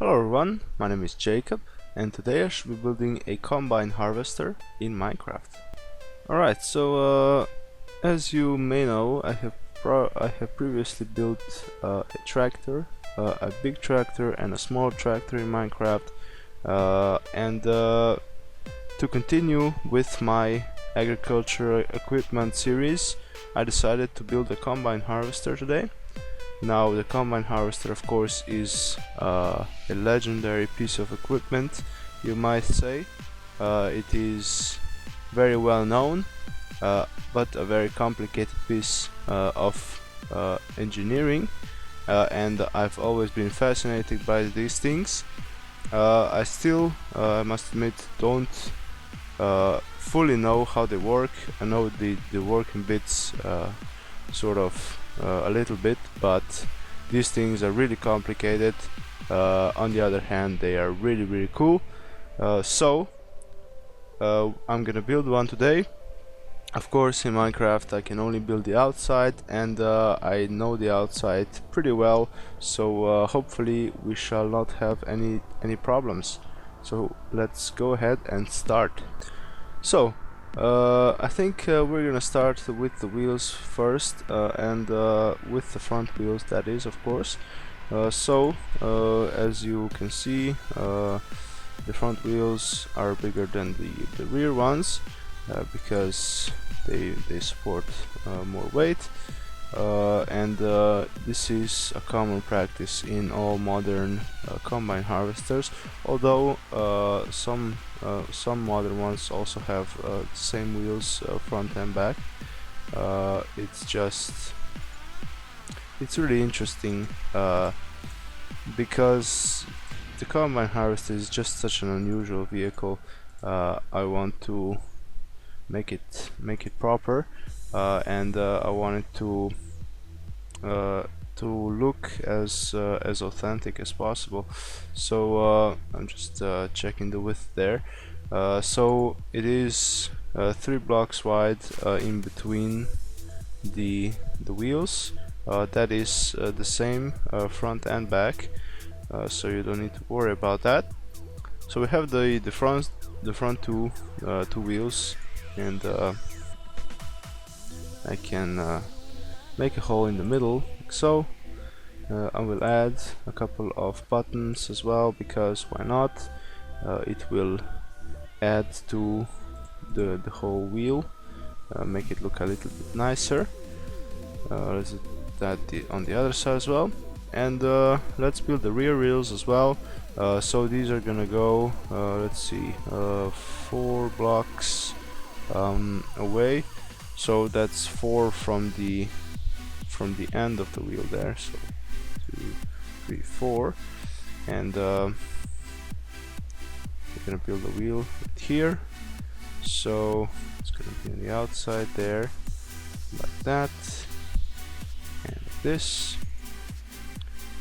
Hello everyone, my name is Jacob and today I should be building a combine harvester in Minecraft. Alright, so as you may know, I have previously built a tractor, a big tractor and a small tractor in Minecraft, and to continue with my agriculture equipment series, I decided to build a combine harvester today. Now the combine harvester, of course, is a legendary piece of equipment, you might say. It is very well known, but a very complicated piece of engineering, and I've always been fascinated by these things. I still, I must admit, don't fully know how they work. I know the working bits sort of a little bit, but these things are really complicated. On the other hand, they are really cool. So I'm gonna build one today. Of course, in Minecraft I can only build the outside, and I know the outside pretty well, so hopefully we shall not have any problems. So let's go ahead and start. So I think we're gonna start with the wheels first, and with the front wheels, that is, of course. As you can see, the front wheels are bigger than the rear ones, because they support more weight, and this is a common practice in all modern combine harvesters, although some modern ones also have the same wheels, front and back. It's really interesting, because the combine harvester is just such an unusual vehicle. I want to make it proper, and I want it to look as authentic as possible. So I'm just checking the width there. So it is 3 blocks wide in between the wheels. That is the same front and back, so you don't need to worry about that. So we have the front two wheels, and I can make a hole in the middle, like so. I will add a couple of buttons as well, because why not? It will add to the whole wheel, make it look a little bit nicer. Let's do that on the other side as well, and let's build the rear wheels as well. So these are gonna go, let's see, 4 blocks away, so that's 4 from the end of the wheel there. So 2, 3, 4, and we're gonna build a wheel right here. So it's gonna be on the outside there, like that, and like this,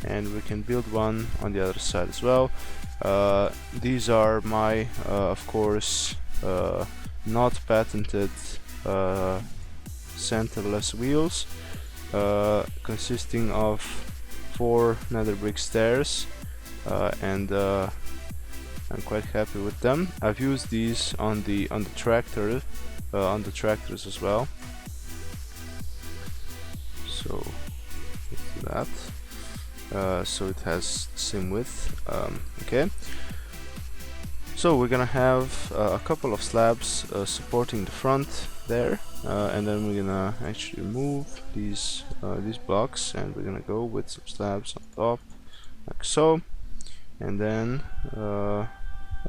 and we can build one on the other side as well. These are my, of course, not patented centerless wheels, consisting of 4 nether brick stairs, and I'm quite happy with them. I've used these on the tractors as well. So let's do that. So it has the same width. Okay. So we're gonna have a couple of slabs supporting the front there, and then we're gonna actually move these blocks, and we're gonna go with some slabs on top, like so, and then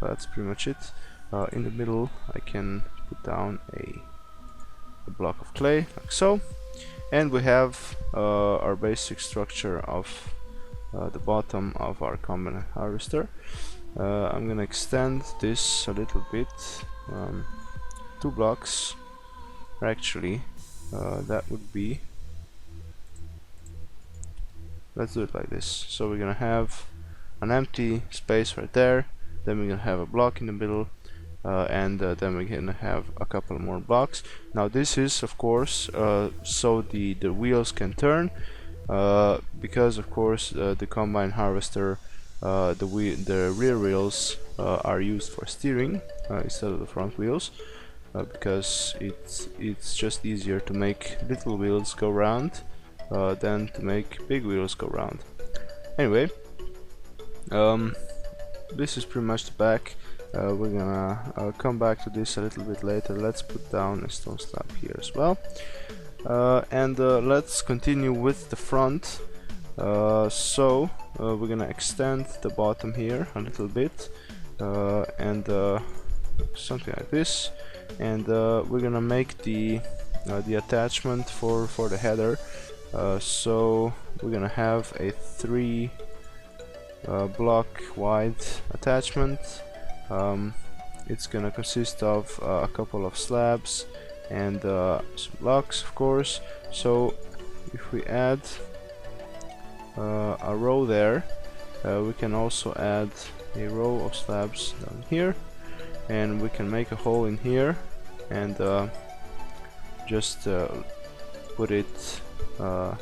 that's pretty much it. In the middle I can put down a block of clay, like so, and we have our basic structure of the bottom of our combine harvester. I'm gonna extend this a little bit, 2 blocks, or actually that would be, let's do it like this. So we're gonna have an empty space right there, then we're gonna have a block in the middle, and then we're gonna have a couple more blocks. Now this is, of course, so the wheels can turn, because of course the combine harvester the rear wheels are used for steering instead of the front wheels, because it's just easier to make little wheels go round than to make big wheels go round. Anyway, this is pretty much the back. We're gonna come back to this a little bit later. Let's put down a stone slab here as well, and let's continue with the front. So we're gonna extend the bottom here a little bit, and something like this, and we're gonna make the attachment for the header. So we're gonna have a 3 block wide attachment. It's gonna consist of a couple of slabs and some blocks, of course. So if we add a row there, we can also add a row of slabs down here, and we can make a hole in here and just put it a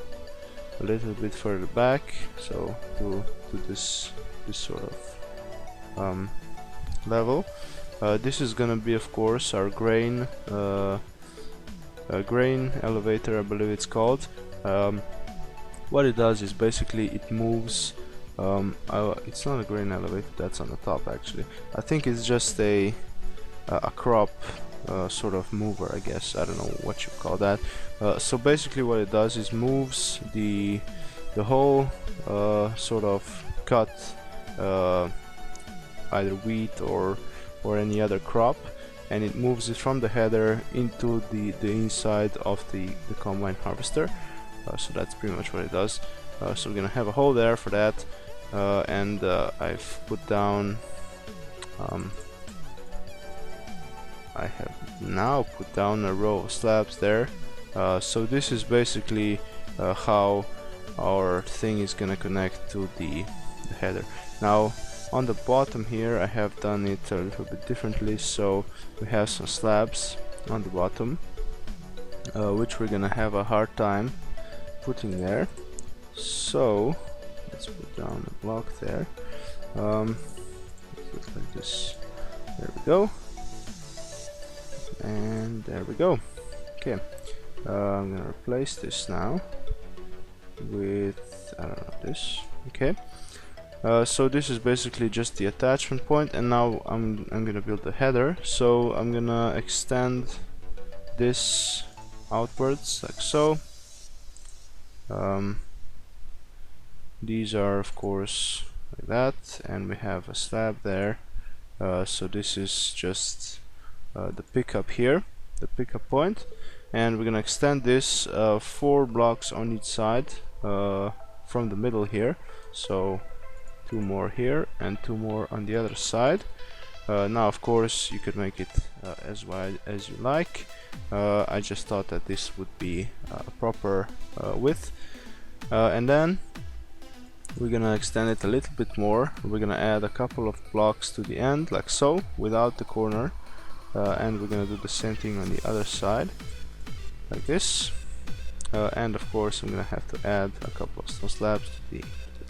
little bit further back, so to this sort of level. This is gonna be, of course, our grain elevator, I believe it's called. What it does is basically it moves. It's not a grain elevator, that's on the top actually. I think it's just a crop sort of mover, I guess. I don't know what you call that. So basically what it does is moves the whole sort of cut, either wheat or any other crop, and it moves it from the header into the inside of the combine harvester. So that's pretty much what it does. So we're gonna have a hole there for that, and I've put down I have now put down a row of slabs there. So this is basically how our thing is gonna connect to the header. Now on the bottom here I have done it a little bit differently. So we have some slabs on the bottom, which we're gonna have a hard time putting there. So let's put down a block there. Let's put like this. There we go. And there we go. Okay, I'm gonna replace this now with, I don't know, this. Okay, so this is basically just the attachment point, and now I'm gonna build the header. So I'm gonna extend this outwards like so. These are, of course, like that, and we have a slab there. So this is just the pickup here, the pickup point, and we're gonna extend this 4 blocks on each side from the middle here. So 2 more here and 2 more on the other side. Now of course you could make it as wide as you like. I just thought that this would be a proper width, and then we're gonna extend it a little bit more. We're gonna add a couple of blocks to the end like so, without the corner, and we're gonna do the same thing on the other side like this, and of course I'm gonna have to add a couple of stone slabs to the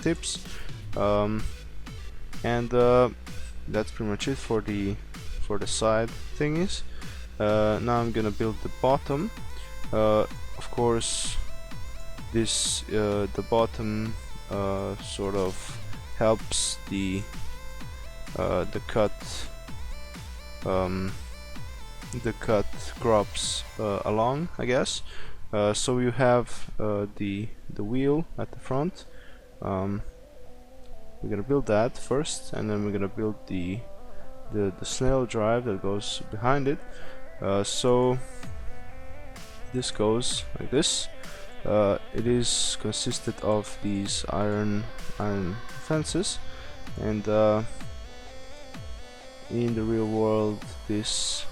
tips, and that's pretty much it for the side thingies. Now I'm gonna build the bottom. Of course this the bottom sort of helps the cut crops along, I guess. So you have the wheel at the front. We're gonna build that first, and then we're gonna build the snail drive that goes behind it. So this goes like this. It is consisted of these iron fences, and in the real world this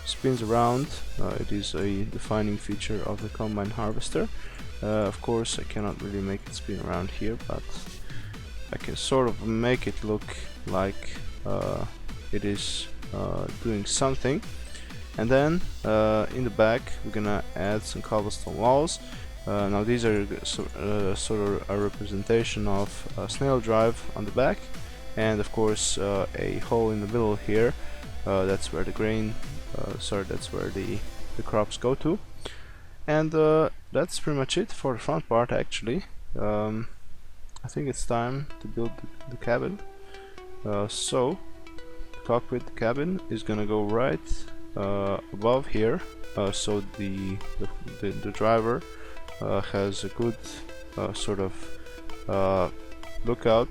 spins around. It is a defining feature of the combine harvester. Of course I cannot really make it spin around here, but I can sort of make it look like it is doing something. And then in the back we're gonna add some cobblestone walls. Now these are sort of a representation of a snail drive on the back, and of course a hole in the middle here. That's where the grain, that's where the crops go to. And that's pretty much it for the front part actually. I think it's time to build the cabin. So the cockpit, the cabin is gonna go right above here, so the driver has a good sort of lookout,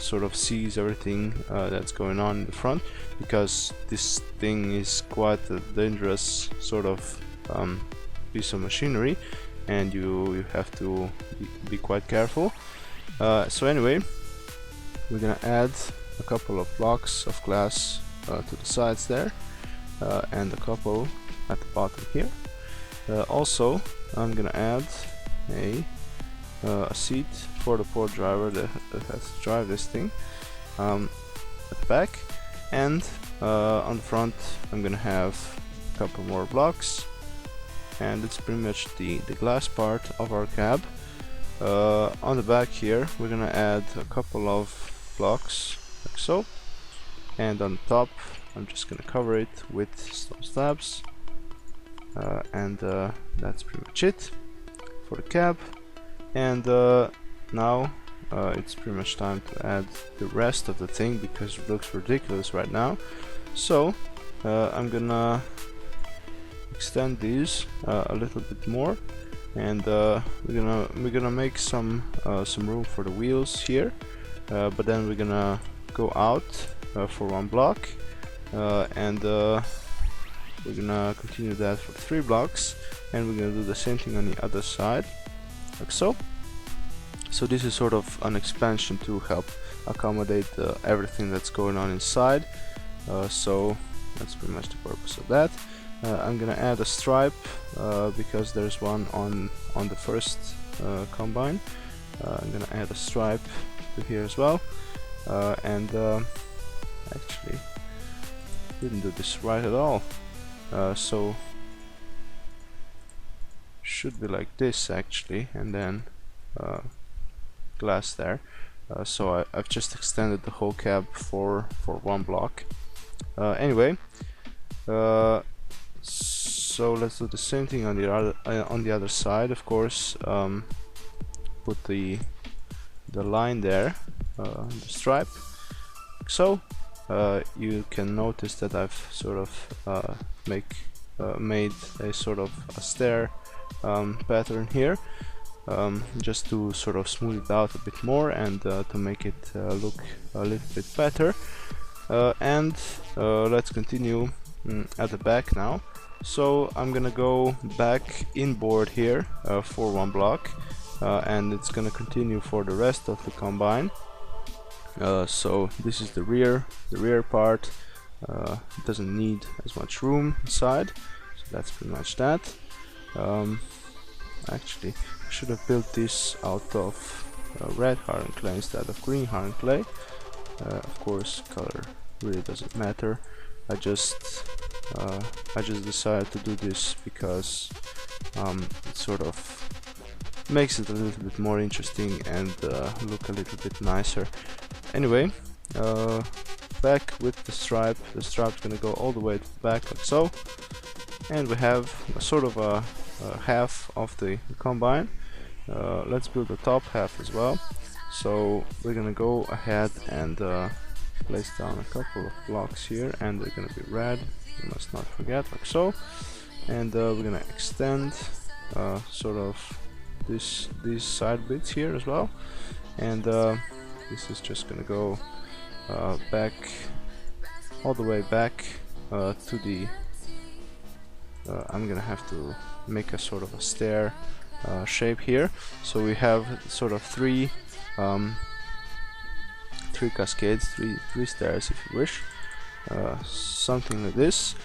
sort of sees everything that's going on in the front, because this thing is quite a dangerous sort of piece of machinery, and you have to be quite careful. So anyway, we're gonna add a couple of blocks of glass to the sides there, and a couple at the bottom here. Also, I'm gonna add a seat for the poor driver that has to drive this thing at the back, and on the front I'm gonna have a couple more blocks, and it's pretty much the glass part of our cab. On the back here we're gonna add a couple of blocks like so, and on the top I'm just gonna cover it with stone slabs, and that's pretty much it for the cab. And now it's pretty much time to add the rest of the thing, because it looks ridiculous right now. So I'm gonna extend these a little bit more, and we're gonna make some room for the wheels here, but then we're gonna go out for one block, and we're gonna continue that for 3 blocks, and we're gonna do the same thing on the other side like so. So this is sort of an expansion to help accommodate everything that's going on inside. So that's pretty much the purpose of that. I'm gonna add a stripe because there's one on the first combine. I'm gonna add a stripe to here as well, and actually didn't do this right at all. So should be like this actually, and then glass there. So I've just extended the whole cab for one block. Anyway, so let's do the same thing on the other side. Of course, put the line there, the stripe. So you can notice that I've sort of made a sort of a stair pattern here, just to sort of smooth it out a bit more, and to make it look a little bit better. And let's continue at the back now. So I'm gonna go back inboard here for one block, and it's gonna continue for the rest of the combine. So this is the rear part. It doesn't need as much room inside, so that's pretty much that. Actually, I should have built this out of red hardened clay instead of green hardened clay. Of course, color really doesn't matter. I just decided to do this because it sort of makes it a little bit more interesting and look a little bit nicer. Anyway, back with the stripe. The stripe's gonna go all the way to the back like so, and we have a sort of a half of the combine. Let's build the top half as well. So we're gonna go ahead and place down a couple of blocks here, and they're gonna be red. We must not forget, like so. And we're gonna extend sort of these side bits here as well, and this is just gonna go back all the way back to the I'm gonna have to make a sort of a stair shape here, so we have sort of three cascades, three stairs if you wish, something like this,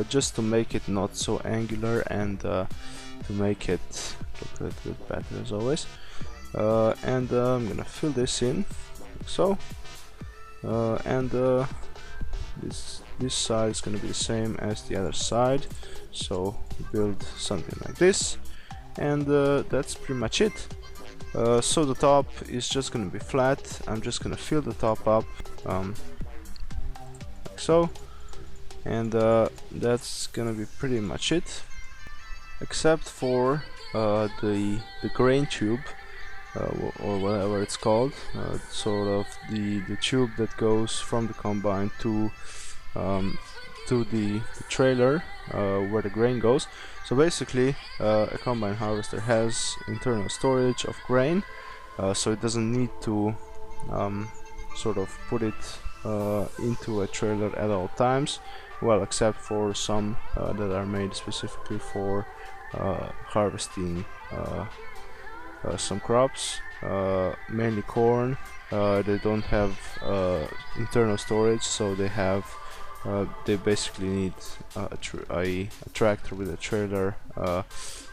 just to make it not so angular and to make it look a little bit better as always. And I'm gonna fill this in like so, and this side is gonna be the same as the other side, so build something like this. and that's pretty much it. So the top is just gonna be flat. I'm just gonna fill the top up like so, and that's gonna be pretty much it, except for the grain tube, or whatever it's called, sort of the tube that goes from the combine to the trailer where the grain goes. So basically a combine harvester has internal storage of grain, so it doesn't need to sort of put it into a trailer at all times, well, except for some that are made specifically for harvesting some crops, mainly corn. They don't have internal storage, so they basically need a tractor with a trailer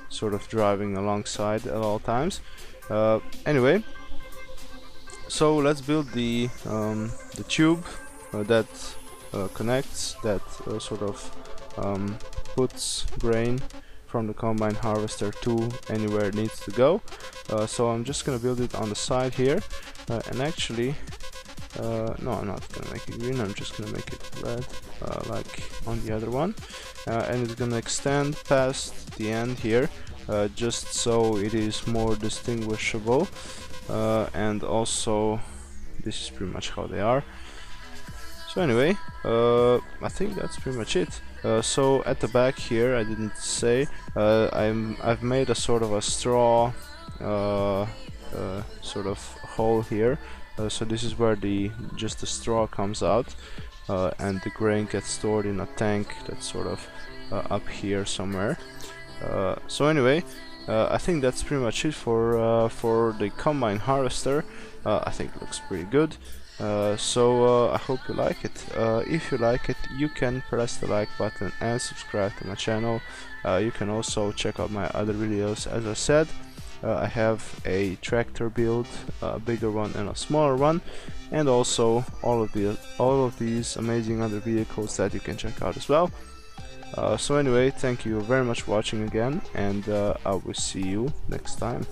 sort of driving alongside at all times. Anyway, so let's build the tube that connects, that sort of puts grain from the combine harvester to anywhere it needs to go. So I'm just gonna build it on the side here, and actually no, I'm not gonna make it green, I'm just gonna make it red, like on the other one, and it's gonna extend past the end here, just so it is more distinguishable, and also this is pretty much how they are. So anyway, I think that's pretty much it. So at the back here, I didn't say, I've made a sort of a straw sort of hole here. So this is where just the straw comes out, and the grain gets stored in a tank that's sort of up here somewhere. So anyway, I think that's pretty much it for the combine harvester. I think it looks pretty good. So I hope you like it. If you like it, you can press the like button and subscribe to my channel. You can also check out my other videos. As I said, I have a tractor build, a bigger one and a smaller one, and also all of these amazing other vehicles that you can check out as well. So anyway, thank you very much for watching again, and I will see you next time.